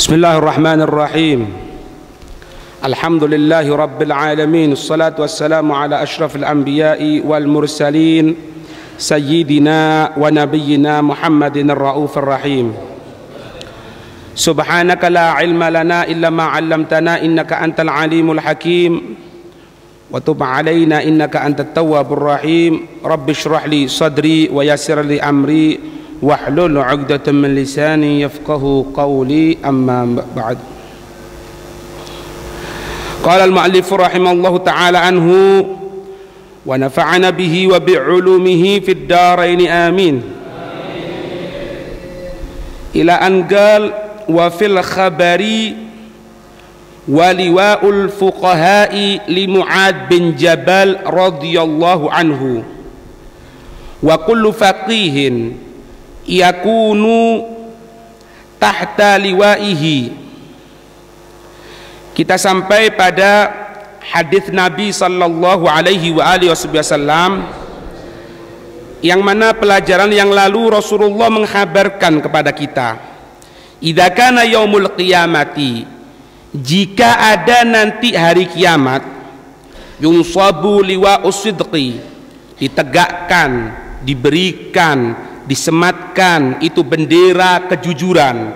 Bismillahirrahmanirrahim. Alhamdulillahi rabbil alamin. Assalatu wassalamu ala asyrafil anbiya'i wal mursalin sayyidina wa nabiyyina Muhammadin ar-raufir rahim. Subhanaka la ilma lana illa ma 'allamtana innaka antal alimul hakim. Wa tub 'alaina innaka antat tawwabur rahim. Rabbi shrah li sadri wa yassir li amri wahlul 'uqdatam min lisani yafqahu qawli, amma ba'd. Qala al-mu'allif rahimallahu ta'ala anhu wa nafa'ana bihi wa bi'ulumihi fid dharain amin. Ila an qala wa fil khabari wa liwa'ul fuqaha'i li Mu'ad bin Jabal radhiyallahu anhu wa kullu faqihin yakunu tahta liwa'ihi. Kita sampai pada hadis Nabi sallallahu alaihi wa alihi wasallam yang mana pelajaran yang lalu Rasulullah mengkhabarkan kepada kita, idza kana yaumul qiyamati, jika ada nanti hari kiamat, yunsabu liwa'us sidqi, ditegakkan, diberikan, disematkan itu bendera kejujuran,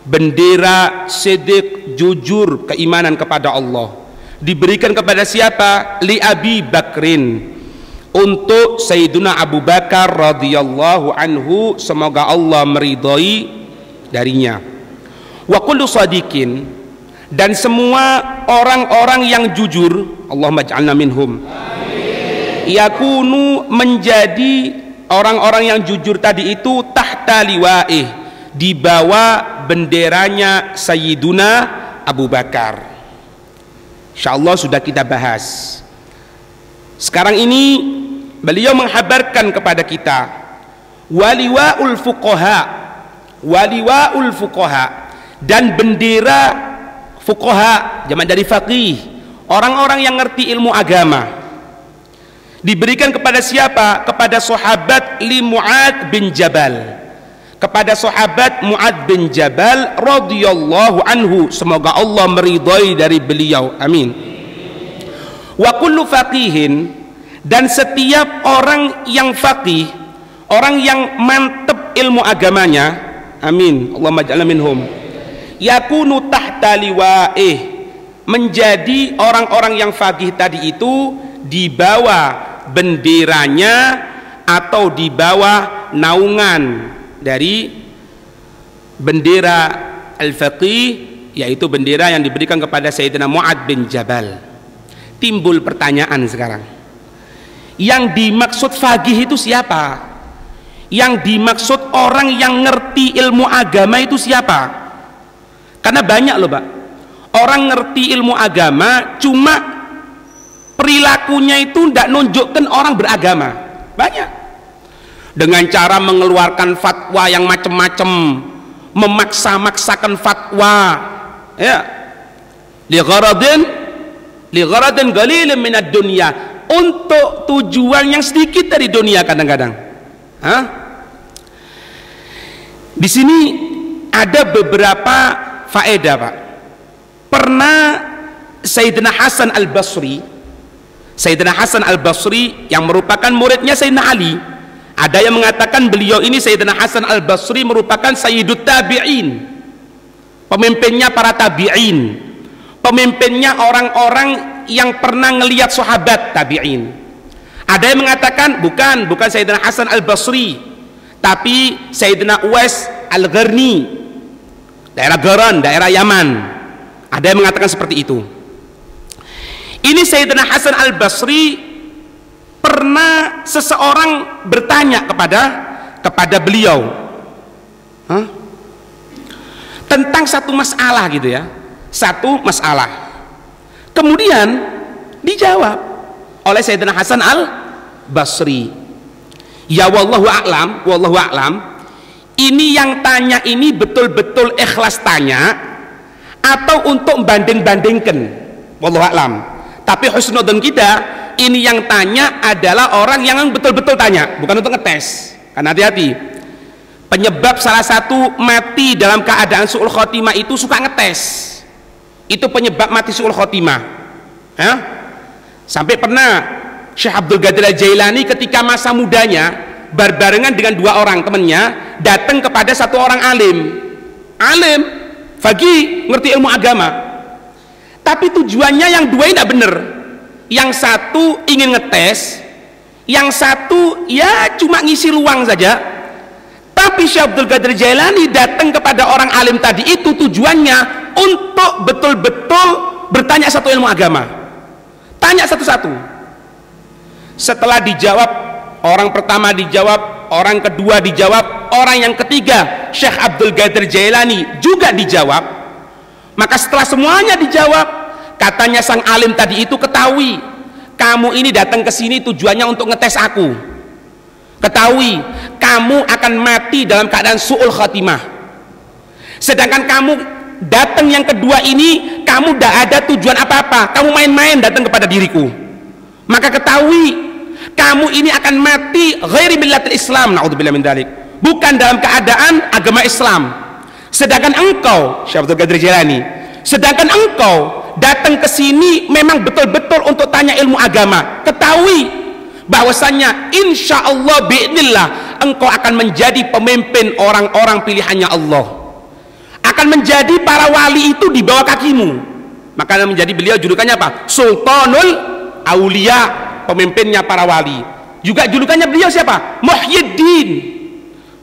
bendera sidq, jujur, keimanan kepada Allah. Diberikan kepada siapa? Li Abi Bakrin, untuk Sayyiduna Abu Bakar radhiyallahu anhu, semoga Allah meridhai darinya. Wa kullu shadiqin, dan semua orang-orang yang jujur, Allahumma ij'alna minhum, yakunu, menjadi orang-orang yang jujur tadi itu tahta liwa'ih, di bawah benderanya Sayyiduna Abu Bakar. Insyaallah sudah kita bahas. Sekarang ini beliau menghabarkan kepada kita waliwa'ul fuqaha, waliwa'ul fuqaha, dan bendera fuqaha, jamak dari faqih, orang-orang yang ngerti ilmu agama. Diberikan kepada siapa? Kepada sahabat li Mu'ad bin Jabal, kepada sahabat Mu'ad bin Jabal radhiyallahu anhu, semoga Allah meridhai dari beliau, amin. Wa kullu faqihin, dan setiap orang yang faqih, orang yang mantep ilmu agamanya, amin, Allahumma ij'alna minhum, yakunu tahta liwa'ih, menjadi orang-orang yang faqih tadi itu di bawah benderanya atau di bawah naungan dari bendera al-faqih, yaitu bendera yang diberikan kepada Sayyidina Mu'ad bin Jabal. Timbul pertanyaan sekarang, yang dimaksud faqih itu siapa? Yang dimaksud orang yang ngerti ilmu agama itu siapa? Karena banyak loh Pak, orang ngerti ilmu agama cuma perilakunya itu tidak nunjukkan orang beragama. Banyak dengan cara mengeluarkan fatwa yang macam-macam, memaksa-maksakan fatwa, ya, li gharadin qalilin minad dunya, untuk tujuan yang sedikit dari dunia kadang-kadang. Di sini ada beberapa faedah Pak. Pernah Sayyidina Hasan al-Basri, Sayyidina Hasan al-Basri yang merupakan muridnya Sayyidina Ali, ada yang mengatakan beliau ini Sayyidina Hasan al-Basri merupakan Sayyidut Tabi'in, pemimpinnya para tabi'in, pemimpinnya orang-orang yang pernah ngelihat sahabat tabi'in. Ada yang mengatakan bukan Sayyidina Hasan al-Basri, tapi Sayyidina Uwais al-Gharni, daerah Garan, daerah Yaman. Ada yang mengatakan seperti itu. Ini Sayyidina Hasan al-Basri, pernah seseorang bertanya kepada beliau tentang satu masalah gitu ya, satu masalah. Kemudian dijawab oleh Sayyidina Hasan al-Basri, ya wallahu a'lam, ini yang tanya ini betul-betul ikhlas tanya atau untuk banding-bandingkan, wallahu a'lam. Tapi husnudon kita, ini yang tanya adalah orang yang betul-betul tanya, bukan untuk ngetes. Karena hati-hati, Penyebab salah satu mati dalam keadaan su'ul khotimah itu suka ngetes. Itu penyebab mati su'ul khotimah. Ya? Sampai pernah Syekh Abdul Qadir Al-Jailani ketika masa mudanya berbarengan dengan dua orang temannya datang kepada satu orang alim, faqih, ngerti ilmu agama, tapi tujuannya yang dua ini tidak benar. Yang satu ingin ngetes, yang satu ya cuma ngisi luang saja. Tapi Syekh Abdul Qadir Jailani datang kepada orang alim tadi itu tujuannya untuk betul-betul bertanya satu ilmu agama, tanya satu-satu. Setelah dijawab, orang pertama dijawab, orang kedua dijawab, orang yang ketiga Syekh Abdul Qadir Jailani juga dijawab. Maka setelah semuanya dijawab, katanya sang alim tadi itu, ketahui kamu ini datang ke sini tujuannya untuk ngetes aku, ketahui kamu akan mati dalam keadaan su'ul khatimah. Sedangkan kamu datang yang kedua ini, kamu tidak ada tujuan apa-apa, kamu main-main datang kepada diriku. Maka ketahui kamu ini akan mati ghairi millatil Islam, naudzubillah min dzalik, bukan dalam keadaan agama Islam. Sedangkan engkau Syekh Abdul Qadir Jailani, sedangkan engkau datang ke sini memang betul-betul untuk tanya ilmu agama, ketahui bahwasanya insyaallah biidznillah engkau akan menjadi pemimpin orang-orang pilihannya Allah, akan menjadi para wali itu di bawah kakimu. Maka menjadi beliau julukannya apa? Sultanul Aulia, pemimpinnya para wali. Juga julukannya beliau siapa?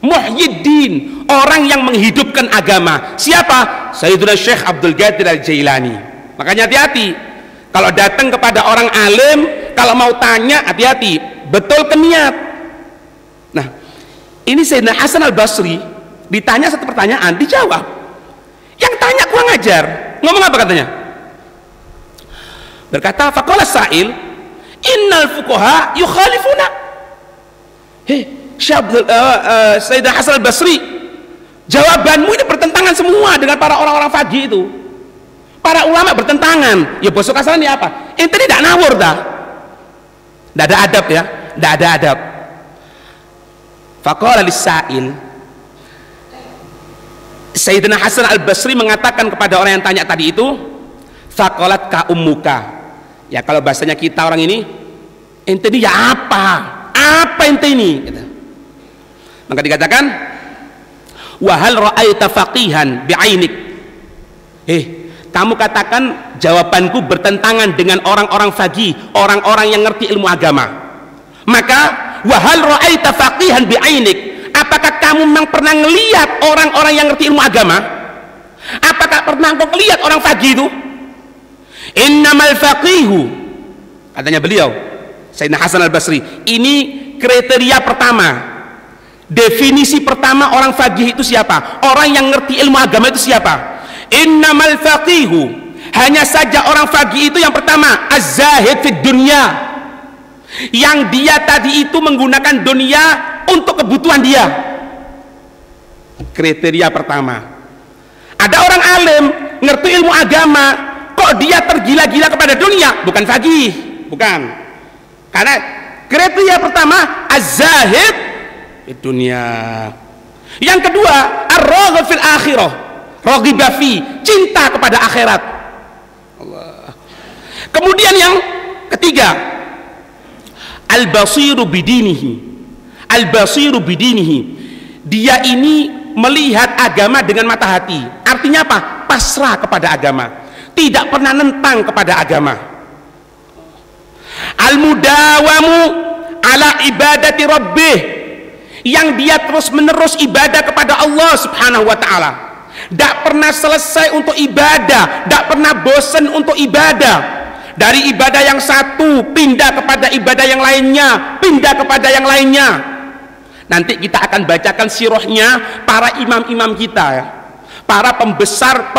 Muhyiddin, orang yang menghidupkan agama. Siapa? Sayyiduna Syekh Abdul Qadir Al-Jailani. Makanya hati-hati kalau datang kepada orang alim, kalau mau tanya hati-hati, betul ke niat. Nah, ini Sayyidina Hasan Al-Basri ditanya satu pertanyaan, dijawab. Yang tanya kurang ajar. Ngomong apa katanya? Berkata, faqala sa'il, innal fuqaha yukhalifuna. Sayyidina Hasan Al-Basri, jawabanmu ini bertentangan semua dengan para orang-orang faqih itu. Para ulama bertentangan. Ya bosok asalnya apa? Ente tidak nawur dah. Tidak ada adab ya, tidak ada adab. Faqala lis-sa'il, Sayyidina Hasan Al-Basri mengatakan kepada orang yang tanya tadi itu, faqalat ka ummuka. Ya kalau bahasanya kita orang ini, ente ini ya apa ente ini gitu. Maka dikatakan, wa hal ra'aita faqihan bi'ainik. Kamu katakan jawabanku bertentangan dengan orang-orang faqih, orang-orang yang ngerti ilmu agama. Maka wa hal ra'aita faqihan bi'ainik, apakah kamu memang pernah ngelihat orang-orang yang ngerti ilmu agama? Apakah pernah kau lihat orang faqih itu? Innamal faqihu, katanya beliau Sayyidina Hasan Al-Basri, ini kriteria pertama, definisi pertama orang faqih itu siapa? Orang yang ngerti ilmu agama itu siapa? Innamal faqihu, hanya saja orang faqih itu yang pertama az-zahid fid dunya, yang dia tadi itu menggunakan dunia untuk kebutuhan dia. Kriteria pertama. Ada orang alim ngerti ilmu agama, kok dia tergila-gila kepada dunia? Bukan faqih, bukan. Karena kriteria pertama az-zahid fid dunya. Yang kedua ar-raghib fil akhirah, raghiba fi, cinta kepada akhirat. Allah. Kemudian yang ketiga, al-basiru bidinihi. Al-basiru bidinihi, dia ini melihat agama dengan mata hati. Artinya apa? Pasrah kepada agama, tidak pernah nentang kepada agama. Al-mudawamu ala ibadati rabbih, yang dia terus menerus ibadah kepada Allah subhanahu wa ta'ala, tidak pernah selesai untuk ibadah, tidak pernah bosan untuk ibadah. Dari ibadah yang satu pindah kepada ibadah yang lainnya, pindah kepada yang lainnya. Nanti kita akan bacakan sirahnya para imam-imam kita ya, para pembesar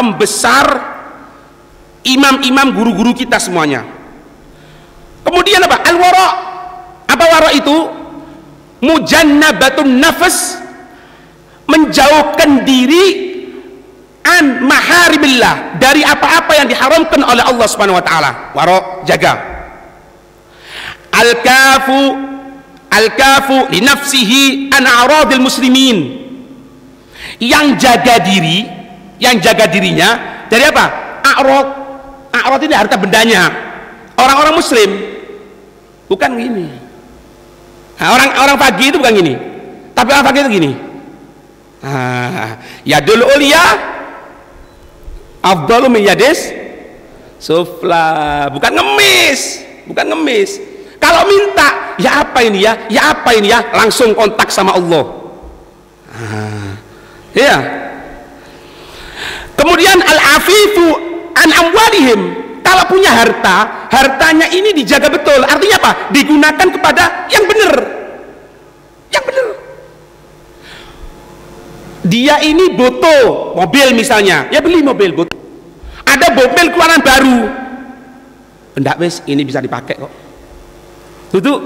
imam-imam, guru-guru kita semuanya. Kemudian apa? Al-wara. Apa wara itu? Mujannabatun nafas, menjauhkan diri an maharimillah, dari apa-apa yang diharamkan oleh Allah Subhanahu wa taala. Wara, jaga. Al-kafu li nafsihi an a'radil muslimin, Yang jaga dirinya dari apa? A'rad ini harta bendanya orang-orang muslim, bukan gini. Nah, orang faqih itu bukan gini, tapi orang faqih itu gini. Yadul ulia afdalu min yadis sufla, bukan ngemis. Kalau minta, ya apa ini ya, langsung kontak sama Allah. Ya. Kemudian al-afifu an amwalihim, kalau punya hartanya ini dijaga betul. Artinya apa? Digunakan kepada yang benar. Dia ini butuh mobil misalnya, ya beli mobil. Butuh. Ada mobil keluaran baru, enggak wes, ini bisa dipakai kok. Tuh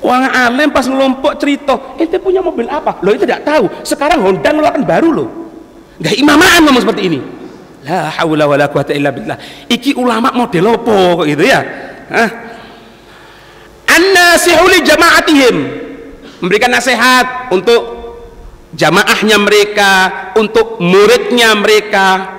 orang alim pas ngelompok cerita, ente punya mobil apa? Loh itu tidak tahu. Sekarang Honda ngeluarkan baru loh. Nggak imamaan ngomong seperti ini. La haula wala quwata illa billah. Iki ulama model apa kok gitu ya? An-nasihu li jama'atihim, memberikan nasihat untuk jamaahnya mereka, untuk muridnya mereka.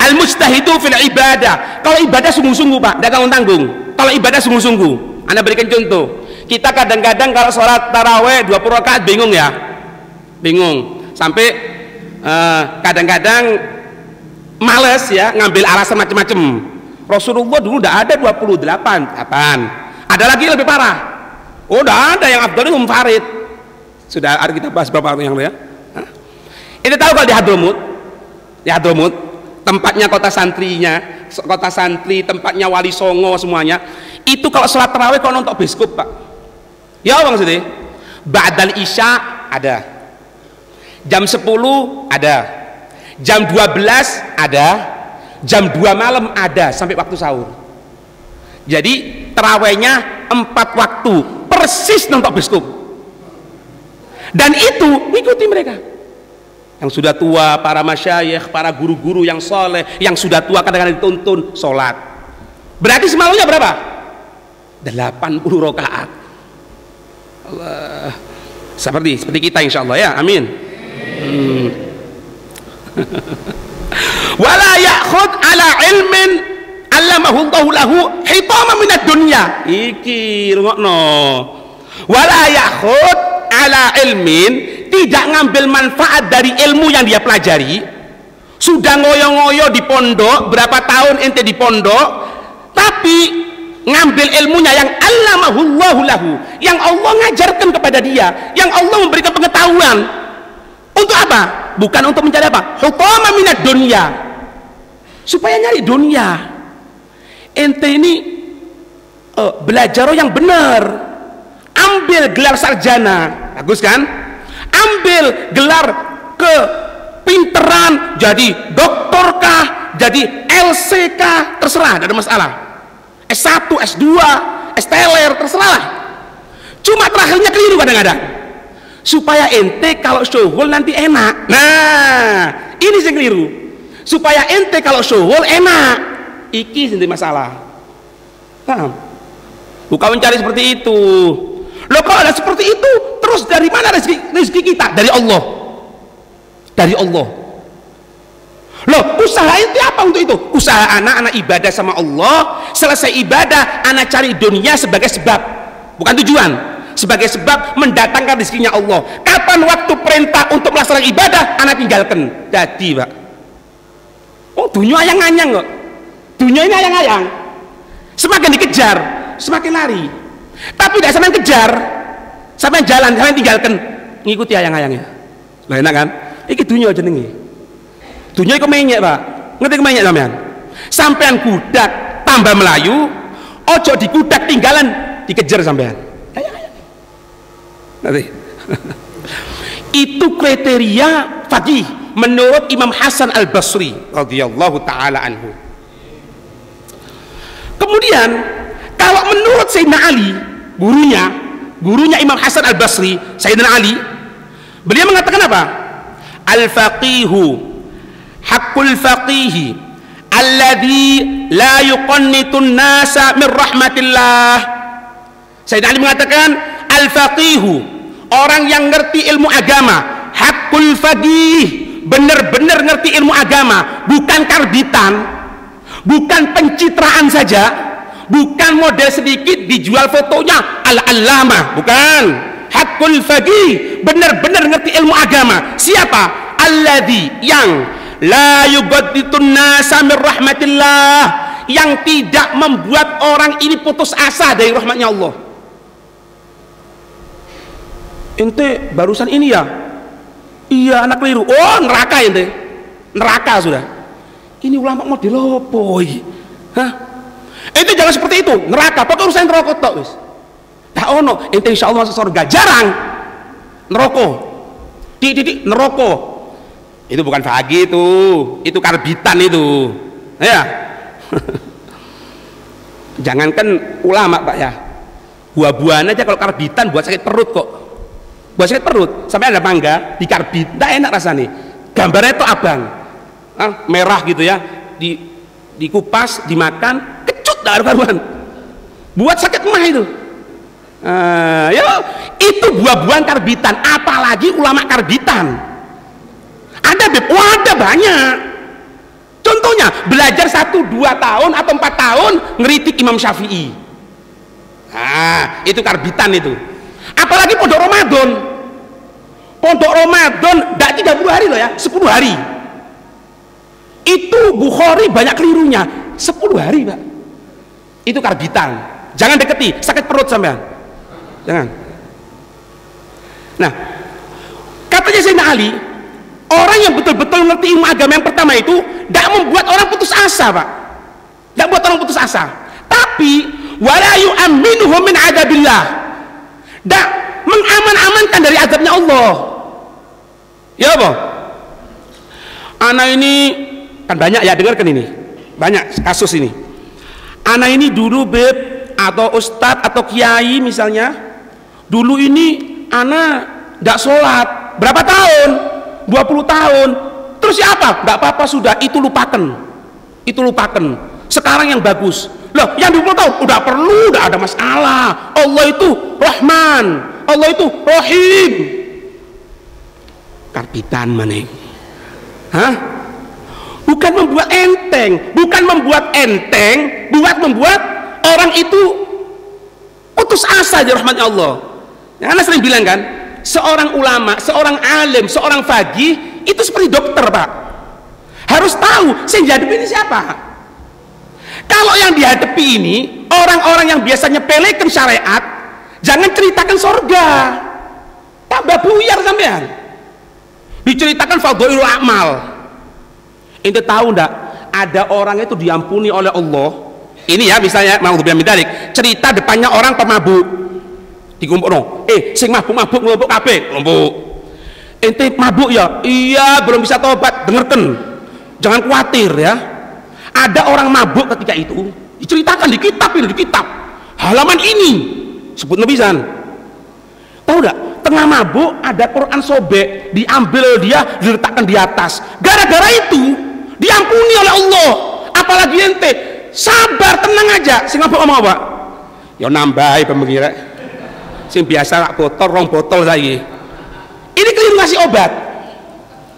Al-mustahidu fil ibadah, kalau ibadah sungguh-sungguh Pak, tidak tanggung-tanggung. Kalau ibadah sungguh-sungguh, Anda berikan contoh. Kita kadang-kadang kalau sholat taraweh 20 rakaat bingung ya, sampai kadang-kadang males ya, ngambil alasan macam-macam. Rasulullah dulu udah ada 28, ada lagi lebih parah. Udah ada yang Abdul Farid, sudah ada kita bahas beberapa yang ya. Ini tahu kalau di Hadramut, tempatnya kota santri, tempatnya Wali Songo semuanya. Itu kalau sholat tarawih kau nonton biskup Pak. Ya bang sedih. Ba'dal isya ada, jam 10 ada, jam 12 ada, jam 2 malam ada, sampai waktu sahur. Jadi tarawihnya 4 waktu, persis nonton biskup. Dan itu mengikuti mereka. Yang sudah tua, para masyayikh, para guru-guru yang soleh, yang sudah tua kadang-kadang dituntun sholat. Berarti semalamnya berapa? 80 rakaat. Allah. Seperti kita insya Allah ya, amin. Wala ya'khud ala ilmin allamahullahu lahu hitama minad dunya. Iki rungokno. Wala ya'khud ala ilmin, tidak ngambil manfaat dari ilmu yang dia pelajari. Sudah ngoyo-ngoyo di pondok, berapa tahun ente di pondok, tapi ngambil ilmunya yang allamahullahu lahu, yang Allah ngajarkan kepada dia, yang Allah memberikan pengetahuan. Untuk apa? Bukan untuk mencari apa? Hutama minad dunya, supaya nyari dunia. Ente ini belajar yang benar, ambil gelar sarjana, bagus kan? Ambil gelar kepinteran, jadi doktor kah, jadi LC kah, terserah, tidak ada masalah. S1, S2, S-teler, terserah. Cuma terakhirnya keliru kadang-kadang, supaya ente kalau syuhul nanti enak. Nah ini yang keliru, supaya ente kalau syuhul enak. Iki sendiri masalah. Paham? Bukan mencari seperti itu. Loh kalau ada seperti itu, terus dari mana rezeki kita? Dari Allah. Dari Allah. Loh usaha itu apa untuk itu? Usaha anak ibadah sama Allah. Selesai ibadah, anak cari dunia sebagai sebab, bukan tujuan. Sebagai sebab mendatangkan rezekinya Allah. Kapan waktu perintah untuk melaksanakan ibadah, anak tinggalkan. Jadi Pak, oh dunia ayang-ayang kok. Dunia ini ayang-ayang. Semakin dikejar, semakin lari. Tapi tidak sampai kejar, sampai jalan, sampai tinggalkan, ngikuti ayang-ayangnya. Lah enak kan? Iki dunia jenenge. Dunia iku menyek Pak. Ngerti kemenyek sampean? Sampean kudak tambah Melayu, ojo dikudak tinggalan dikejar sampean. Ayang-ayang. Nanti. Itu kriteria faqih menurut Imam Hasan Al-Basri radhiyallahu taala anhu. Kemudian kalau menurut Sayyidina Ali, gurunya Imam Hasan Al-Basri, Sayyidina Ali, beliau mengatakan apa? Al-faqihu haqqul faqihi alladhi la yuqannitun nasa min rahmatillah. Sayyidina Ali mengatakan al-faqihu, orang yang ngerti ilmu agama, hak hakul faqih, benar-benar ngerti ilmu agama, bukan karbitan, bukan pencitraan saja, bukan model sedikit dijual fotonya al-allamah, bukan. Hakul faqih, benar-benar ngerti ilmu agama. Siapa? Alladzi, yang la yubadditun nasa min rahmatillah, yang tidak membuat orang ini putus asa dari rahmatnya Allah. Ente barusan ini ya? Iya, anak keliru. Oh, neraka ente. Neraka sudah. Ini ulama model opo iki? Hah? Ente jangan seperti itu. Neraka, pokoknya urusan neraka tok wis. Tak ono, ente insyaallah masuk surga. Jarang. Neraka. Titik neraka. Itu bukan faqih itu karbitan itu. Ya. Jangankan ulama, Pak ya. Buah-buahan aja kalau karbitan buat sakit perut kok. Buat sakit perut. Sampai ada mangga di karbit, enggak enak rasanya. Gambarnya itu abang. Merah gitu ya. Dikupas, dimakan, kecut enggak ada karuan. Buat sakit mah itu. Ya, itu buah-buahan karbitan, apalagi ulama karbitan. Ada ada banyak. Contohnya belajar 1-2 tahun atau 4 tahun ngeritik Imam Syafi'i. Nah, itu karbitan itu. Apalagi pondok Ramadan. Pondok Ramadan enggak 30 hari loh ya, 10 hari. Itu Bukhari banyak kelirunya, 10 hari, Pak. Itu karbitan. Jangan deketi, sakit perut sampean. Jangan. Nah, katanya Sayyidina Ali, orang yang betul-betul ngerti ilmu agama yang pertama itu tidak membuat orang putus asa, Pak. Tidak membuat orang putus asa. Tapi wala yu'amminuhu min adabillah. Tidak mengaman-amankan dari azabnya Allah. Ya, Pak. Anak ini kan banyak ya, dengarkan ini. Banyak kasus ini. Anak ini dulu beb atau ustadz atau kiai misalnya, dulu ini anak tidak sholat berapa tahun? 20 tahun. Terus siapa? Enggak apa-apa sudah, itu lupakan. Itu lupakan. Sekarang yang bagus. Loh, yang 20 tahun udah perlu, udah ada masalah. Allah itu Rahman, Allah itu Rahim. Karbitan mana? Hah? Bukan membuat enteng, bukan membuat enteng, membuat orang itu putus asa dari rahmatnya Allah. Yang Anda sering bilang kan, seorang ulama, seorang alim, seorang faqih itu seperti dokter, Pak. Harus tahu yang dihadapi ini siapa. Kalau yang dihadapi ini orang-orang yang biasanya pelekan syariat, jangan ceritakan surga, tambah buyar sampean. Diceritakan fadhailul amal. Ente tahu ndak, ada orang itu diampuni oleh Allah. Ini ya misalnya mau bilang medalik, cerita depannya orang pemabuk. Dikumpulno, sing mabuk-mabuk ngelompok kabeh, ngelompok. Ente mabuk ya? Iya, belum bisa tobat. Dengarkan, jangan khawatir ya. Ada orang mabuk ketika itu, diceritakan di kitab ini, di kitab. Halaman ini, sebut nabisan. Tahu nggak? Tengah mabuk ada Quran sobek, diambil dia, diletakkan di atas. Gara-gara itu diampuni oleh Allah. Apalagi ente sabar, tenang aja. Sing mabuk ngomong apa? Ya nambahi pemikiran. Sing biasa rak botol, rong botol lagi. Ini keliru ngasih obat.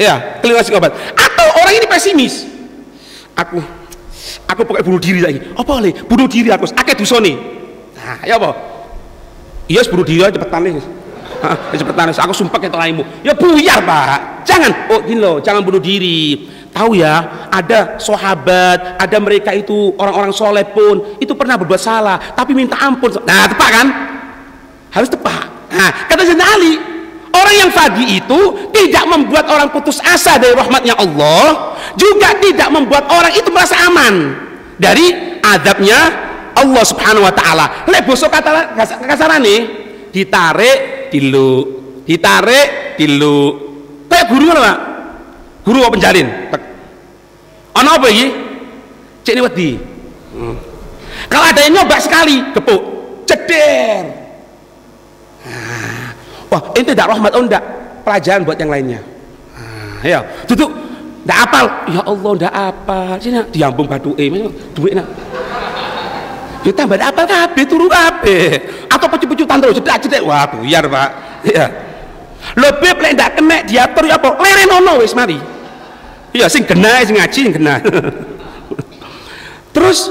Ya, keliru ngasih obat. Atau orang ini pesimis. Aku pokoknya bunuh diri lagi. Apa boleh? Bunuh diri aku. Akeh dosane. Nah, ya apa? Iya, bunuh diri aja cepetan nih. Cepetan, aku sumpah ketok laimu. Ya buyar, Pak. Jangan. Oh, gini loh, jangan bunuh diri. Tahu ya, ada sahabat, ada mereka itu orang-orang soleh pun itu pernah berbuat salah, tapi minta ampun. Nah, tepat kan? Harus tepat. Nah, kata Sayyidina Ali, orang yang faqih itu tidak membuat orang putus asa dari rahmatnya Allah, juga tidak membuat orang itu merasa aman dari azabnya Allah Subhanahu wa taala. Lek basa kata kasarane, ditarik diluk, ditarik diluk. Kayak guru ngono, Pak. Guru apa penjalin? Ana apa iki? Cek ini wedi. Kalau ada yang nyoba sekali, gepuk, ceder. Wah, ente tidak rahmat, oh enggak, pelajaran buat yang lainnya. Ya, duduk, enggak apal. Ya Allah, enggak apal. Sini diambung baduke, duitna. Ya tambah enggak apal kabeh, turu kabeh. Atau pecu-pecu tantro, cedak-cedak. Wah, buyar, Pak. Ya. Lebih lek ndak kena diatur ya apa? Lerenono wis mari. Iya sing kena sing ngaji sing kena. Terus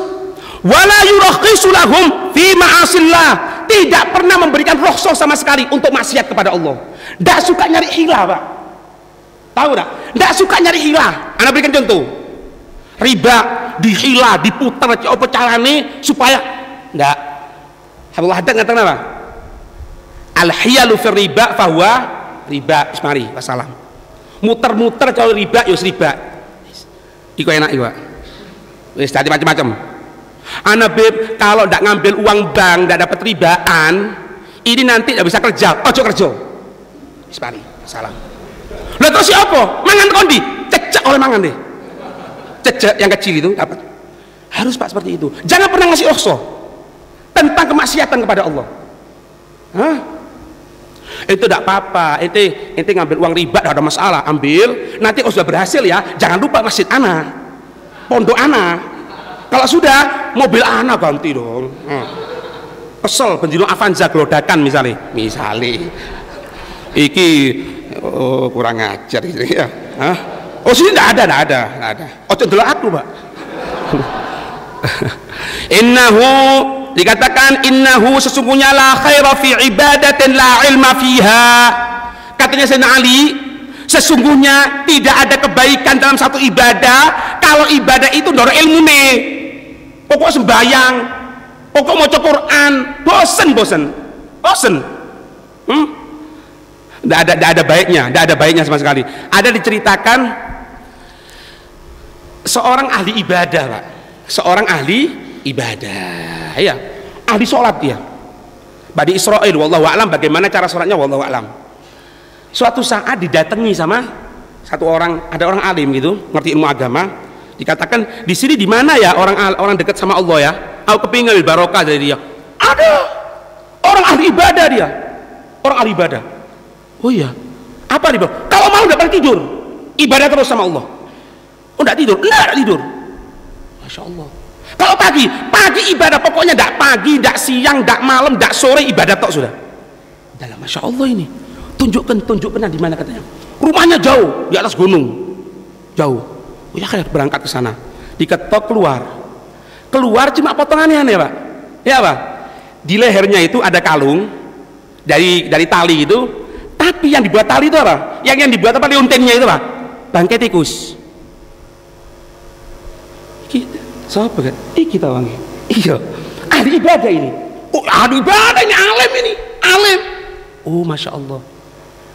wala yurakhisu lahum fi ma'asillah, tidak pernah memberikan rukhsah sama sekali untuk maksiat kepada Allah. Ndak suka nyari hilah, Pak. Tahu enggak? Ndak suka nyari hilah. Ana berikan contoh. Riba dihilah, diputar apa carane supaya ndak. Abdullah Haddad ngatakan apa? Al-hiyalu fir riba fahuwa riba. Mari, wassalam. Muter-muter kalau riba ya riba. Iku enak iku, Pak. Wis dadi macam-macam. Ana beb kalau ndak ngambil uang bank ndak dapat ribaan, ini nanti ndak bisa kerja. Ojo kerja. Wis mari, salam. Lah terus siapa? Mangan kondi, cecek oleh mangan deh. Cecek yang kecil itu dapat. Harus Pak seperti itu. Jangan pernah ngasih rukhsah tentang kemaksiatan kepada Allah. Hah? Itu tidak apa-apa, ente ngambil uang riba tidak ada masalah, ambil, nanti kalau sudah berhasil ya jangan lupa masjid ana, pondok ana, kalau sudah mobil ana ganti dong. Kesel bendino Avanza gelodakan misalnya iki kurang ajar gitu ya. Hah? Oh sini tidak ada oh cenderung aku Pak. Innahu, dikatakan innahu sesungguhnya la khaira fi ibadatin la ilma fiha. Katanya Sayyidina Ali, sesungguhnya tidak ada kebaikan dalam satu ibadah kalau ibadah itu ndoro ilmune. Pokok sembayang, pokok maca Quran, bosen. Tidak ada baiknya sama sekali. Ada diceritakan seorang ahli ibadah, Pak. Seorang ahli ibadah, ya, ahli sholat dia. Bani Israel, wallahu a'lam, bagaimana cara sholatnya wallahu a'lam. Suatu saat didatangi sama satu orang, ada orang alim gitu, ngerti ilmu agama. Dikatakan di sini di mana ya orang dekat sama Allah ya? Aku kepingin barokah dari dia. Ada orang ahli ibadah dia, orang ahli ibadah. Oh iya, apa dia? Kalau malam nggak pernah tidur, ibadah terus sama Allah. Oh nggak tidur, nggak tidur. Masya Allah. Kalau pagi ibadah, pokoknya tidak pagi, tidak siang, tidak malam, tidak sore, ibadah tok sudah. Dalam Masya Allah ini. Tunjukkan di mana katanya. Rumahnya jauh, di atas gunung, jauh. Oh ya kayak berangkat ke sana. Diketok keluar cuma potongannya ya Pak. Ya Pak. Di lehernya itu ada kalung dari tali itu. Tapi yang dibuat tali itu apa? Yang dibuat apa? Liontinnya itu Pak. Bangkai tikus. Siapa kan? Kita wangi. Iya. Ahli ibadah ini. Oh, ahli ibadah ini alim ini. Alim. Oh, Masya Allah.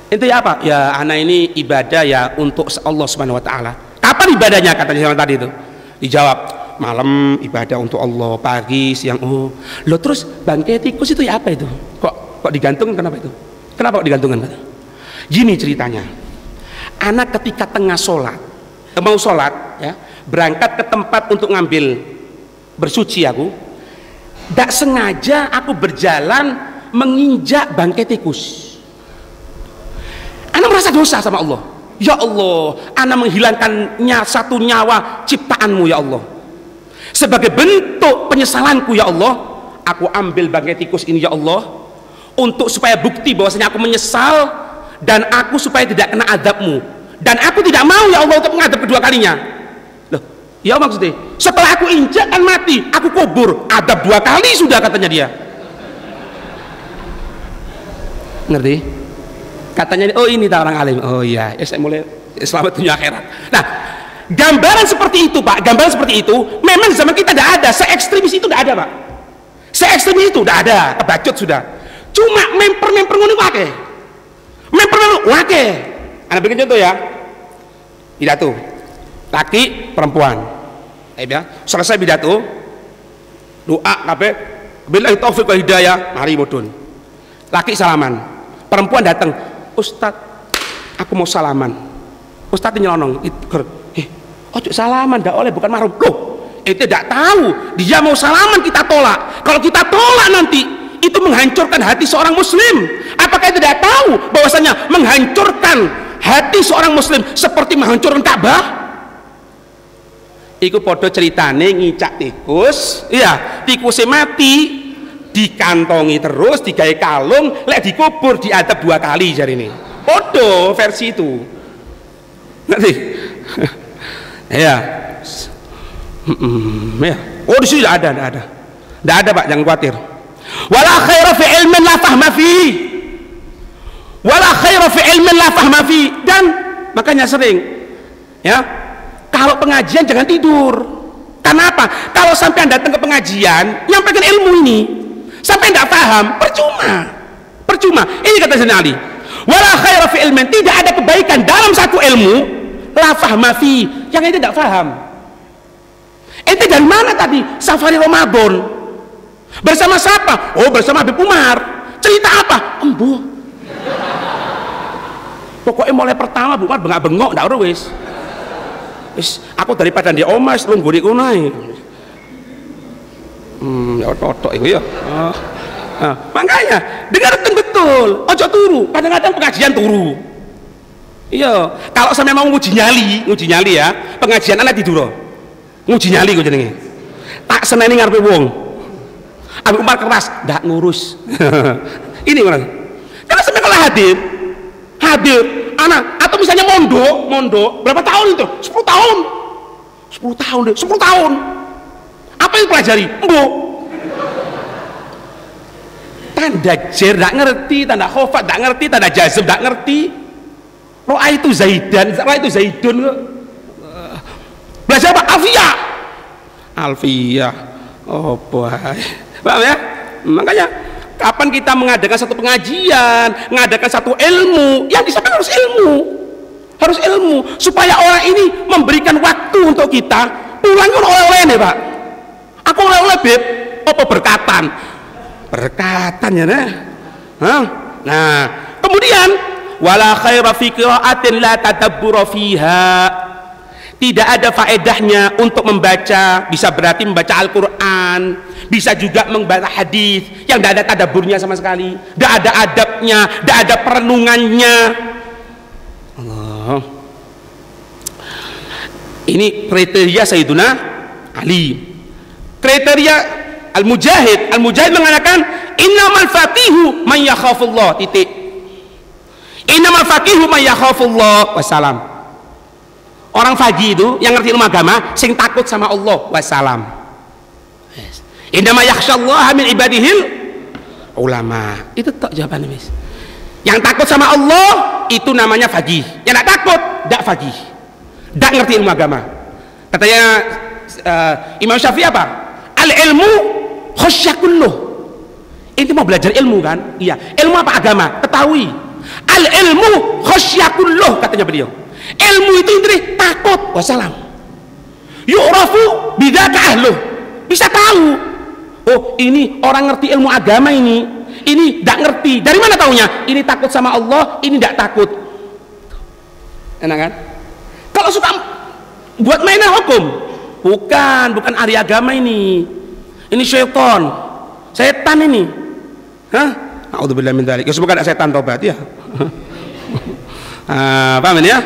Itu ya apa? Ya, anak ini ibadah ya untuk Allah Subhanahu wa taala. Kapan ibadahnya katanya tadi itu? Dijawab, malam ibadah untuk Allah, pagi, siang. Oh. Loh terus bangkai tikus itu ya apa itu? Kok digantung kenapa itu? Kenapa kok digantungkan? Gini ceritanya. Anak ketika tengah sholat, mau sholat ya, berangkat ke tempat untuk ngambil bersuci aku, tidak sengaja aku berjalan menginjak bangkai tikus. Anak merasa dosa sama Allah. Ya Allah, anak menghilangkan satu nyawa ciptaanmu ya Allah. Sebagai bentuk penyesalanku ya Allah, aku ambil bangkai tikus ini ya Allah, untuk supaya bukti bahwasanya aku menyesal dan aku supaya tidak kena adabmu. Dan aku tidak mau ya Allah untuk mengadab kedua kalinya. Loh, ya maksudnya setelah aku injak kan mati, aku kubur, adab 2 kali sudah katanya dia. Ngerti? Katanya, oh ini tak orang alim. Oh iya, ya saya mulai selamat dunia akhirat. Nah, gambaran seperti itu Pak, gambaran seperti itu memang zaman kita tidak ada, se-ekstremis itu tidak ada Pak. Se-ekstremis itu tidak ada, kebacut sudah. Cuma memper ngono wake. Memper wake. Anda bikin contoh ya. Pidato. Laki, perempuan. Ya, selesai pidato, doa kabeh, billahi taufiq wal hidayah, mari mudun. Laki salaman. Perempuan datang, Ustadz, aku mau salaman. Ustadz nyelonong, ojo salaman, tidak oleh, bukan mahrum. Loh, itu tidak tahu, dia mau salaman kita tolak. Kalau kita tolak nanti, itu menghancurkan hati seorang muslim. Apakah tidak tahu bahwasanya menghancurkan hati seorang muslim seperti menghancurkan Ka'bah? Iku podo ceritane ngicak tikus, iya, tikusnya mati, dikantongi terus, digawe kalung, lek dikubur diadab 2 kali jari ini. Podo versi itu. Ngerti? Ya. Ya. Oh di sini tidak ada. Tidak ada Pak, jangan khawatir. Wala khaira fi ilmin la fahma fi. Wala khaira fi ilmin la fahma fi. Dan makanya sering ya, kalau pengajian jangan tidur. Karena apa? Kalau sampai Anda datang ke pengajian yang pengen ilmu ini sampai tidak paham, percuma. Ini kata Sayyidina Ali, wala khaira fi ilmin, tidak ada kebaikan dalam satu ilmu la fahma fi, yang itu tidak paham. Ente dari mana tadi safari Ramadan? Bersama siapa? Oh bersama Habib Umar. Cerita apa? Embuh. Pokoknya mulai pertama Bu Umar bengak-bengok ndak ora wis. Aku daripada di omas lu nggone kunai. Ya totok itu ya. Makanya dengarkan betul, ojo turu. Kadang-kadang pengajian turu. Iya, kalau saya mau nguji nyali ya, pengajian anak tidur. Nguji nyali kok jenenge. Tak seneni ngarepe wong. Habib Umar keras, ndak ngurus. Ini orang. Kalau sampai kalau hadir anak atau misalnya mondok berapa tahun itu? 10 tahun. 10 tahun. Apa yang pelajari? Mbok. Tanda jer ndak ngerti, tanda khofat ndak ngerti, tanda jazm ndak ngerti. Ro'a itu Zaidun kok. Belajar apa? Alfiyah. Oh boy. Paham ya? Makanya kapan kita mengadakan satu pengajian, mengadakan satu ilmu, yang disampaikan harus ilmu supaya orang ini memberikan waktu untuk kita. Pulang kan oleh-oleh nih Pak. Aku oleh-oleh Beb, apa berkatan ya nah. Nah, kemudian wala khaira fi qira'atin la tadabbura fiha. Tidak ada faedahnya untuk membaca, bisa berarti membaca Al-Quran, bisa juga membaca hadis yang tidak ada tadaburnya sama sekali, tidak ada adabnya, tidak ada perenungannya. Allah. Ini kriteria Sayyiduna Ali. Kriteria Al-Mujahid mengatakan innamal faqihu man yakhafullah, titik. Innamal faqihu man yakhafullah, wassalam. Orang faqih itu yang ngerti ilmu agama sing takut sama Allah, wassalam. Innama yakhsyallaha min ibadihil ulama. Itu tak jawabannya Mas. Yang takut sama Allah itu namanya faqih. Yang tidak takut tidak faqih, tidak ngerti ilmu agama. Katanya Imam Syafi'i apa? Al ilmu khasyakulluh. Ini mau belajar ilmu kan? Iya. Ilmu apa? Agama. Ketahui. Al ilmu khasyakulluh, katanya beliau. Ilmu itu intinya takut, wassalam. Yu'rafu bidzaka ahluh, bisa tahu. Oh ini orang ngerti ilmu agama ini tidak ngerti. Dari mana taunya? Ini takut sama Allah, ini tidak takut. Enak kan? Kalau suka buat mainan hukum, bukan ahli agama ini setan ini. Hah? A'udzubillahi min dzalik. Ya semoga ada setan tobat ya. Paham ini ya?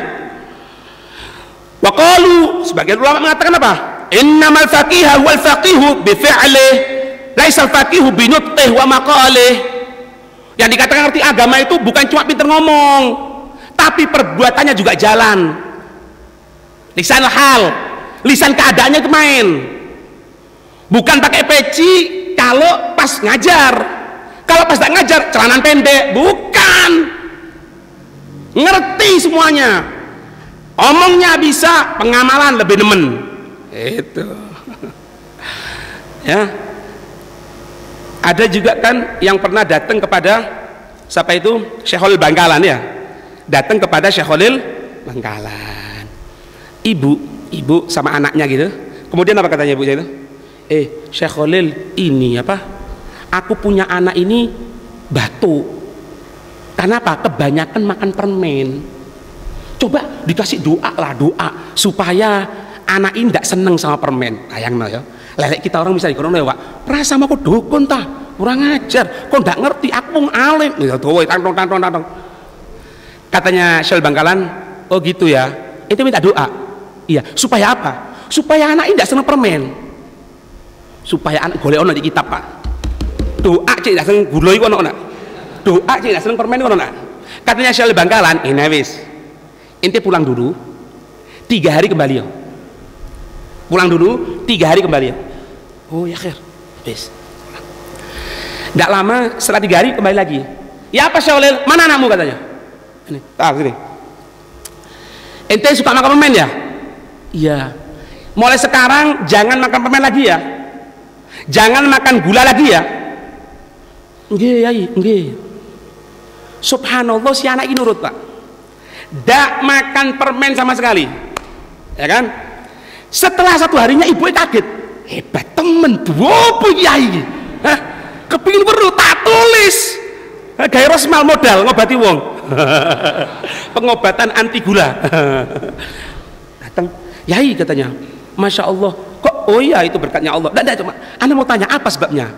Waqalu, sebagian ulama mengatakan apa? Innamal faqiha wal faqihu bi fi'lih, laisal faqihu bi nutqih wa maqalih. Yang dikatakan ngerti agama itu bukan cuma pintar ngomong, tapi perbuatannya juga jalan. Lisan hal, lisan keadaannya itu main. Bukan pakai peci kalau pas ngajar. Kalau pas tak ngajar celanan pendek, bukan. Ngerti semuanya. Omongnya bisa, pengamalan lebih demen. Itu. Ya. Ada juga kan yang pernah datang kepada siapa itu? Syekhul Bangkalan ya. Datang kepada Syekhul Bangkalan. Ibu sama anaknya gitu. Kemudian apa katanya ibunya itu? Syekhul ini apa? Aku punya anak ini batuk. Kenapa? Kebanyakan makan permen. Coba dikasih doa supaya anak ini tidak seneng sama permen. Bayangno ya. Lelek kita orang bisa dikono ya, Pak. Rasa mau dukun tah, kurang ajar. Kok ndak ngerti aku alim. Ya dowo tantong. Katanya Syekh Bangkalan, "Oh gitu ya. Itu minta doa." Iya, supaya apa? Supaya anak ini tidak seneng permen. Supaya anak golek ono di kitab, Pak. Doa cek tidak seneng gula iku ono. Doa cek tidak seneng permen iku ono. Katanya Syekh Bangkalan, ini wis, ente pulang dulu, 3 hari kembali ya. Pulang dulu, 3 hari kembali ya. Oh ya khair, wis. Tidak lama, setelah 3 hari kembali lagi. Ya apa Syekh, mana anakmu katanya? Ini, sini. Ente suka makan permen ya? Iya. Mulai sekarang jangan makan permen lagi ya. Jangan makan gula lagi ya. Nggih, Yai, nggih. Subhanallah, si anak ini nurut, Pak. Ndak makan permen sama sekali. Ya kan? Setelah 1 harinya ibu kaget. Hebat temen, apa Yai? Hah? Kepingin perlu tak tulis. Gaya rosmal modal ngobati wong. Pengobatan anti gula. Datang, Yai katanya, Masya Allah, kok oh iya itu berkatnya Allah. Nggak, cuma Anda mau tanya apa sebabnya?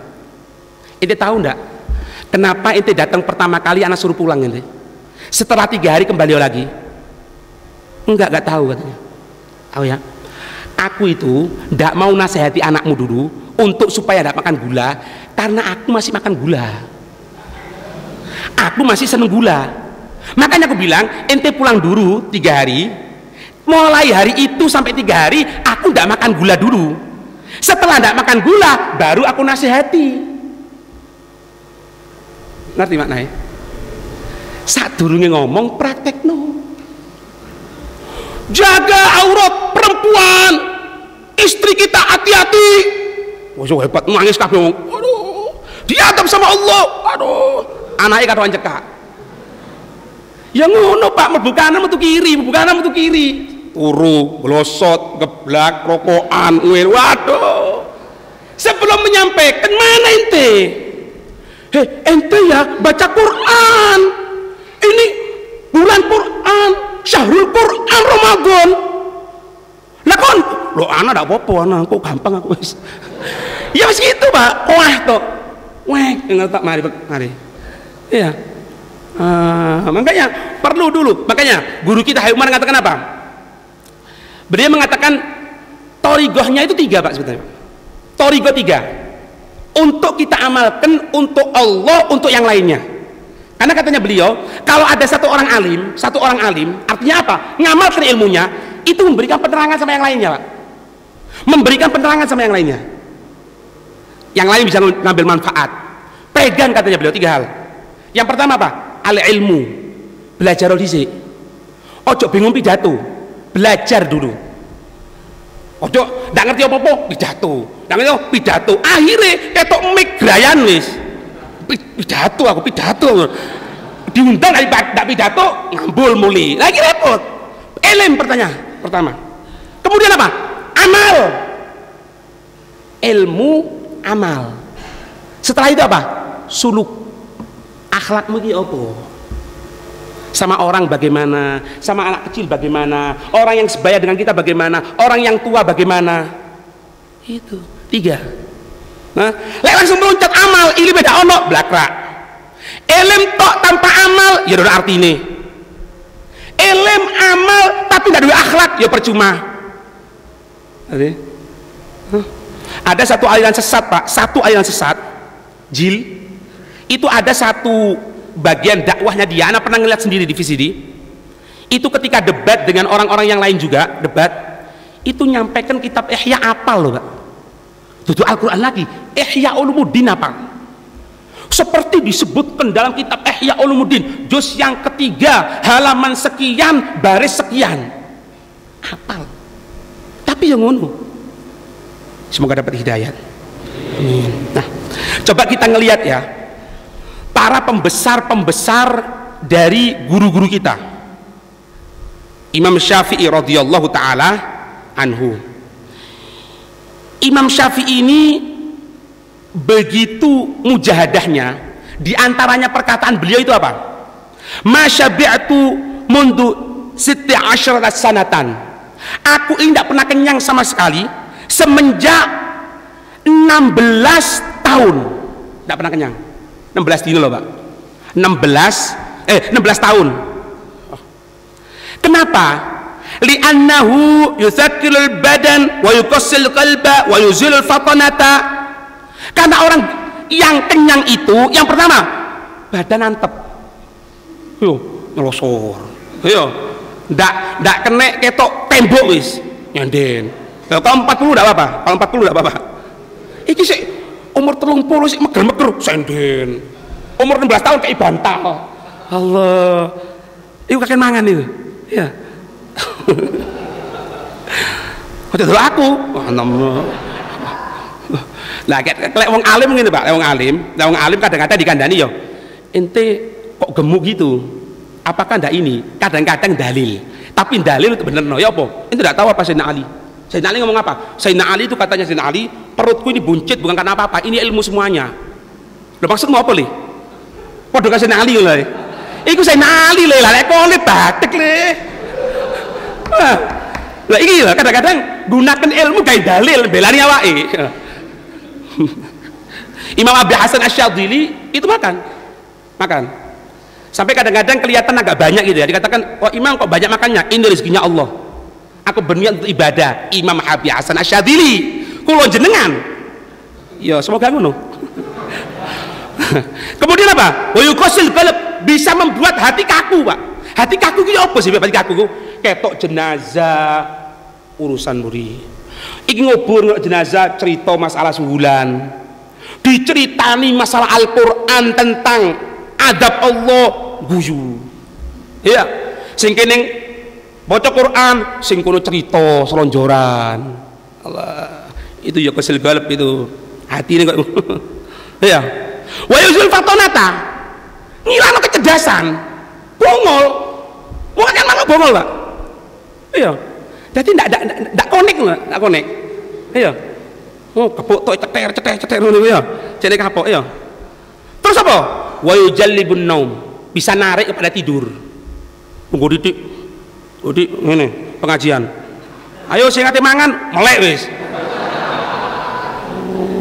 Ente tahu enggak kenapa ente datang pertama kali anak suruh pulang ente? Setelah 3 hari kembali lagi? Enggak tahu katanya. Tahu ya? Aku itu enggak mau nasihati anakmu dulu untuk supaya enggak makan gula, karena aku masih makan gula. Aku masih seneng gula. Makanya aku bilang, ente pulang dulu 3 hari. Mulai hari itu sampai 3 hari aku enggak makan gula dulu. Setelah enggak makan gula, baru aku nasihati. Ngerti maknanya? Saat durunge ngomong praktekno. Jaga aurat perempuan, istri kita hati-hati. Wah, so hebat, nangis kabeh wong. Aduh, diadab sama Allah. Aduh, anaknya katoan cekak. Ya ngono Pak, mlebu kanan metu kiri, mlebu kanan metu kiri. Turu, glosot, geblak, rokokan, waduh. Sebelum menyampaikan, mana ente? Hei, ente ya baca Quran. Ini bulan Quran, syahrul Quran Ramadan. Lah kon, lo anak ndak apa-apa, anak kok gampang aku wis. Ya wis gitu, Pak. Wah toh. Wah, tak mari. Iya. Makanya perlu dulu. Makanya guru kita Hayy Umar mengatakan apa? Beliau mengatakan torigohnya itu 3 Pak sebetulnya. Torigoh 3 untuk kita amalkan untuk Allah, untuk yang lainnya. Karena katanya beliau, kalau ada satu orang alim, artinya apa? Ngamalkan ilmunya, itu memberikan penerangan sama yang lainnya, Pak. Memberikan penerangan sama yang lainnya. Yang lain bisa ngambil manfaat. Pegang katanya beliau 3 hal. Yang pertama apa? Al ilmu, belajar dhisik. Ojo bingung pidato, belajar dulu. Ojo ndak ngerti apa-apa pidato. Ndak ngerti pidato. Akhirnya ketok mik grayan wis. Pidato. Diundang ndak pidato, ngambul muli. Lagi repot. Ilmu pertama. Kemudian apa? Amal. Ilmu, amal. Setelah itu apa? Suluk. Akhlakmu iki apa? Sama orang bagaimana, sama anak kecil bagaimana, orang yang sebaya dengan kita bagaimana, orang yang tua bagaimana. Itu 3. Nah, lek langsung meloncat amal, ini beda ono blakrak. Elem tok tanpa amal ya ora artine. Elem amal tapi ndak duwe akhlak ya percuma. Ada satu aliran sesat, Pak, satu aliran sesat. Jil itu ada satu bagian dakwahnya dia, anak pernah ngeliat sendiri di VCD. Itu ketika debat dengan orang-orang yang lain juga, debat itu nyampaikan kitab Ihya apal loh, Pak. Tutup Al-Quran lagi, Ihya Ulumuddin apal. Seperti disebutkan dalam kitab Ihya Ulumuddin, juz yang ketiga, halaman sekian, baris sekian, apal. Tapi yang ngono, semoga dapat hidayat. Nah, coba kita ngelihat ya, para pembesar dari guru-guru kita. Imam Syafi'i radhiyallahu taala anhu. Imam Syafi'i ini begitu mujahadahnya, di antaranya perkataan beliau itu apa? Ma syabi'tu mundu 16 sanatan. Aku ini tidak pernah kenyang sama sekali semenjak 16 tahun. Tidak pernah kenyang. 16 dino loh, Pak. 16 tahun. Kenapa? Li'annahu yusakkilul badan wa yuqassil qalba wa yuzilul fatanata. Karena orang yang kenyang itu yang pertama badan antep. yo nyelosor. Yo. Ndak kena ketok tembok wis nyanden. Kalau 40 ndak apa-apa. Kalau 40 ndak apa-apa. Iki sik umur 30 sik meger-meger senden. Umur 16 tahun kayak bantal. Allah. Iku kakek mangan itu. Ya. Kok dulu aku. Lah lek wong alim ngene, Pak. Lek wong alim kadang-kadang dikandani yo. Ente kok gemuk gitu? Apakah ndak ini? Kadang-kadang dalil. Tapi dalil itu bener no. Ya apa? Ente ndak tahu apa Sayyidina Ali. Sayyidina Ali ngomong apa? Sayyidina Ali itu katanya Sayyidina Ali, perutku ini buncit bukan karena apa-apa. Ini ilmu semuanya. Lo maksudmu apa li? Padha karo Sayyidina Ali lho. Iku Sayyidina Ali lho, lek kone batek le. Lah iki lho kadang-kadang gunakan ilmu gawe dalil belani awake. Imam Abi Hasan Asy-Syadzili itu makan. Sampai kadang-kadang kelihatan agak banyak gitu ya. Dikatakan, "Oh, Imam kok banyak makannya? Ini rezekinya Allah. Aku berniat untuk ibadah." Imam Abi Hasan Asy-Syadzili, kula jenengan. Ya, semoga ngono. Kemudian apa? Wa yuqasil qalb, bisa membuat hati kaku, Pak. Hati kaku ki apa sih, Pak? Hati kaku ketok jenazah urusan muri. Iki ngubur jenazah cerita masalah sebulan. Diceritani masalah Al-Qur'an tentang adab Allah guyu. Ya, sing kene baca Quran, sing kono cerita selonjoran. Allah, itu ya kesil galep itu. Hati ini kok. Ya. Wa yuzul fatonata. Ngilangno kecerdasan. Bongol. Wong kan malah bongol, Pak. Iya. Jadi ndak konek lho, ndak konek. Iya. Oh, kepuk tok cetek ngono ya. Jane kapok ya. Terus apa? Wa yujallibun naum, bisa narik kepada tidur. Tunggu didik. Udik ngene, pengajian. Ayo sing ate mangan, melek wis.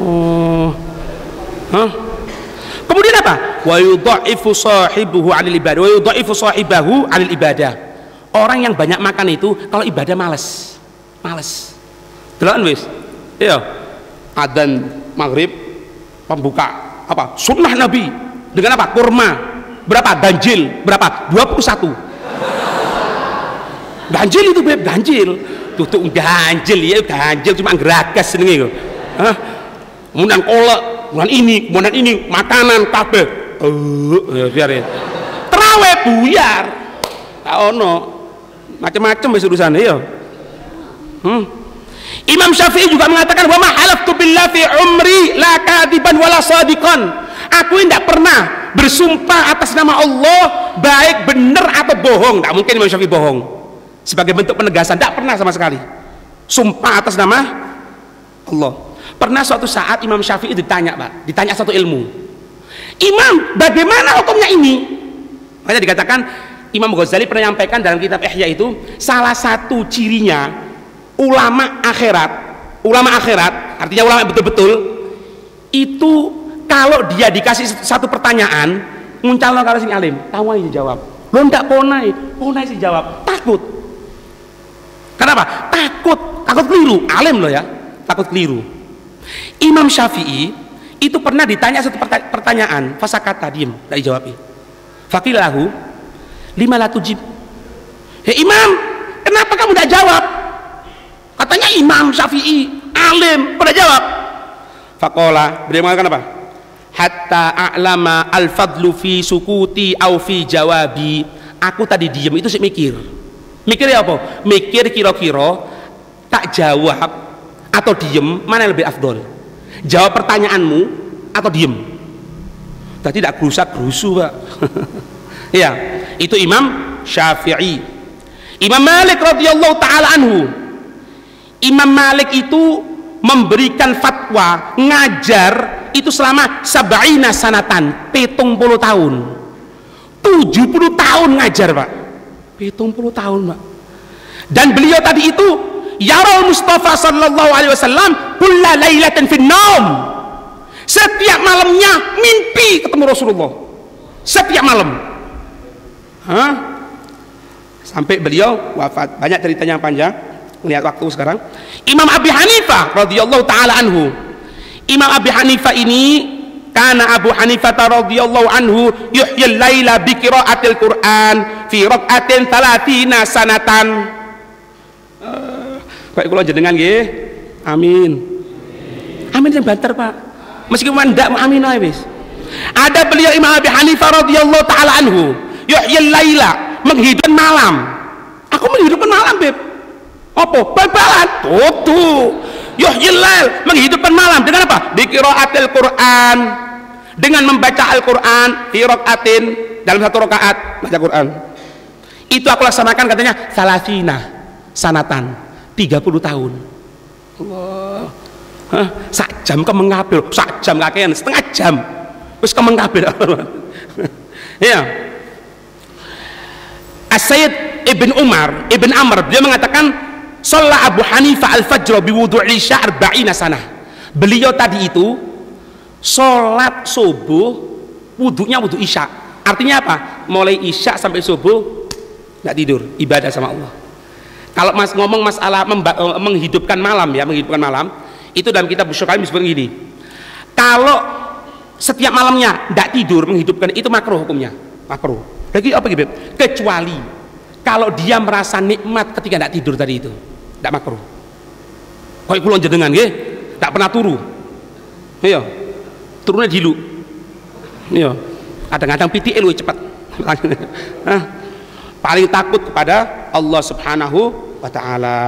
Oh. Hah? Kemudian apa? Wa yudha'ifu sahibuhu 'anil ibadah. Wa yudha'ifu sahibahu 'anil ibadah. Orang yang banyak makan itu kalau ibadah males. Deloken wis. Iya. Adzan maghrib pembuka apa? Sunnah Nabi. Dengan apa? Kurma. Berapa? Ganjil. Berapa? 21. Ganjil itu beb, ganjil. Tutuk ganjil ya, ganjil cuma geragas jenenge kok. Hah? Kemudian kolak, kemudian ini makanan kabeh. Ya biarin. Terawih buyar. Tak ono. Macam-macam wis urusane ya. Imam Syafi'i juga mengatakan wa ma halaftu billahi fi umri la kadiban wala sadiqan. Aku tidak pernah bersumpah atas nama Allah baik benar atau bohong. Tidak mungkin Imam Syafi'i bohong. Sebagai bentuk penegasan, tidak pernah sama sekali. Sumpah atas nama Allah. Pernah suatu saat Imam Syafi'i ditanya, Pak, ditanya satu ilmu. Imam, bagaimana hukumnya ini? Makanya dikatakan Imam Ghazali pernah menyampaikan dalam kitab Ihya itu salah satu cirinya ulama akhirat artinya ulama betul-betul itu kalau dia dikasih satu pertanyaan nguncalno karo sing alim tahu aja jawab lo ndak ponai sih jawab takut. Kenapa? takut keliru. Alim lo ya, takut keliru. Imam Syafi'i itu pernah ditanya satu pertanyaan, fasakata, diem, tidak dijawab. Faqilahu lima la tujib. Hei Imam, kenapa kamu tidak jawab? Katanya Imam Syafi'i alim, kok tidak jawab? Faqala, beliau mengatakan apa? Hatta a'lama al-fadlu fi sukuti au fi jawabi. Aku tadi diem itu sih mikir. Mikirnya apa? Mikir kira-kira tak jawab atau diem mana yang lebih afdol? Jawab pertanyaanmu atau diem? Tadi tidak gerusak-gerusu, Pak. Ya, itu Imam Syafi'i. Imam Malik radhiyallahu taala anhu. Imam Malik itu memberikan fatwa ngajar itu selama sab'ina sanatan, 70 tahun. 70 tahun ngajar, Pak. 70 tahun, Pak. Dan beliau tadi itu yarul Mustafa sallallahu alaihi wasallam kulla lailatin fin naum. Setiap malamnya mimpi ketemu Rasulullah. Setiap malam. Sampai beliau wafat. Banyak ceritanya yang panjang. Lihat waktu sekarang. Imam Abi Hanifah radhiyallahu taala anhu. Imam Abi Hanifah ini Kana Abu Hanifah radhiyallahu anhu yuhyil laila bi qiraatil Qur'an fi raq'atin 30 sanatan. Kayak kula jenengan nggih. Amin. Amin yang banter, Pak. Meskipun ndak mau amin ae wis. Ada beliau Imam Abu Hanifah radhiyallahu taala anhu, yuhyil laila, menghidupkan malam. Aku menghidupkan malam, Beb. Apa? Bal-balan. Tuh. Yuhyil lail, menghidupkan malam dengan apa? Bi qiraatil Qur'an. Dengan membaca Al-Qur'an fi raq'atin, dalam satu rakaat baca Quran. Itu aku laksanakan katanya salasina sanatan, 30 tahun. Allah. Hah, sak jam kemengapil, sak jam kakean, setengah jam. Wis kemengapil. Ya. As-Sayyid Ibn Umar, Ibn Amr, dia mengatakan shalla Abu Hanifah al-fajr bi wudhu'i isya 40 sanah. Beliau tadi itu sholat subuh, wudhunya wudhu isya. Artinya apa? Mulai isya sampai subuh nggak tidur, ibadah sama Allah. Kalau mas ngomong masalah menghidupkan malam, ya, menghidupkan malam, itu dalam kitab Syukalim seperti ini. Kalau setiap malamnya nggak tidur menghidupkan, itu makruh hukumnya, makruh. Lagi apa gitu? Kecuali kalau dia merasa nikmat ketika nggak tidur tadi itu, nggak makruh. Kau kulon jenengan, nggih, nggak pernah turu. Iya. Turunnya dilu, iya. Kadang-kadang PTE lu cepat. Paling takut kepada Allah Subhanahu wa Ta'ala.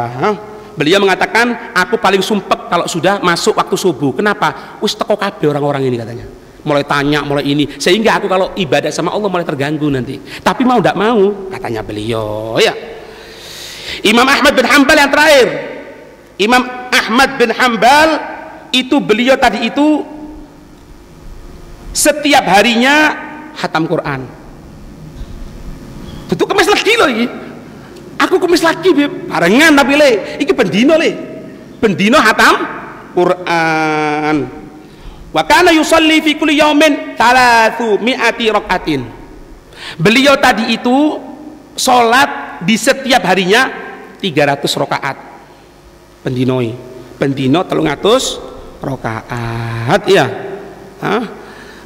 Beliau mengatakan, aku paling sumpek kalau sudah masuk waktu subuh. Kenapa? Wis teko kabeh orang-orang ini katanya. Mulai tanya, mulai ini, sehingga aku kalau ibadah sama Allah mulai terganggu nanti. Tapi mau tidak mau, katanya beliau. Ya. Imam Ahmad bin Hanbal yang terakhir. Imam Ahmad bin Hanbal itu beliau tadi itu setiap harinya khatam Quran. Betul kemis lagi loh ini. Aku kemis lagi, Beb. Barengan tapi le, iki bendino le. Bendino khatam Quran. Wa kana yusalli fi kulli yaumin 300 raqatin. Beliau tadi itu sholat di setiap harinya 300 rakaat. Bendinoi. Bendino 300 rakaat ya.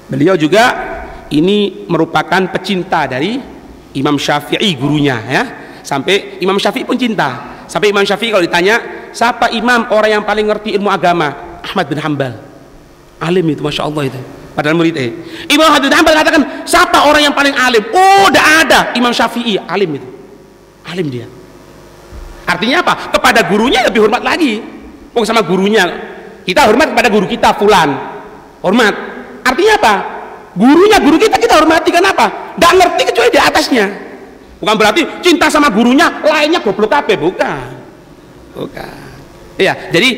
Beliau juga ini merupakan pecinta dari Imam Syafi'i, gurunya ya. Sampai Imam Syafi'i pun cinta. Sampai Imam Syafi'i kalau ditanya, siapa imam orang yang paling ngerti ilmu agama? Ahmad bin Hanbal. Alim itu, Masya Allah itu. Padahal muridnya. Imam Ahmad bin Hanbal katakan, siapa orang yang paling alim? Oh, tidak ada. Imam Syafi'i, alim itu. Alim dia. Artinya apa? Kepada gurunya lebih hormat lagi. Oh, sama gurunya. Kita hormat kepada guru kita, fulan. Hormat. Artinya apa? Gurunya guru kita hormati. Kenapa? Nggak ngerti kecuali di atasnya. Bukan berarti cinta sama gurunya lainnya goblok kabeh, bukan. Iya, jadi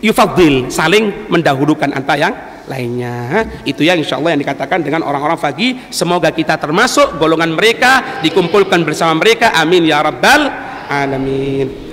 yufadil, saling mendahulukan antara yang lainnya. Itu yang insya Allah yang dikatakan dengan orang-orang faqih. Semoga kita termasuk golongan mereka, dikumpulkan bersama mereka. Amin ya rabbal alamin.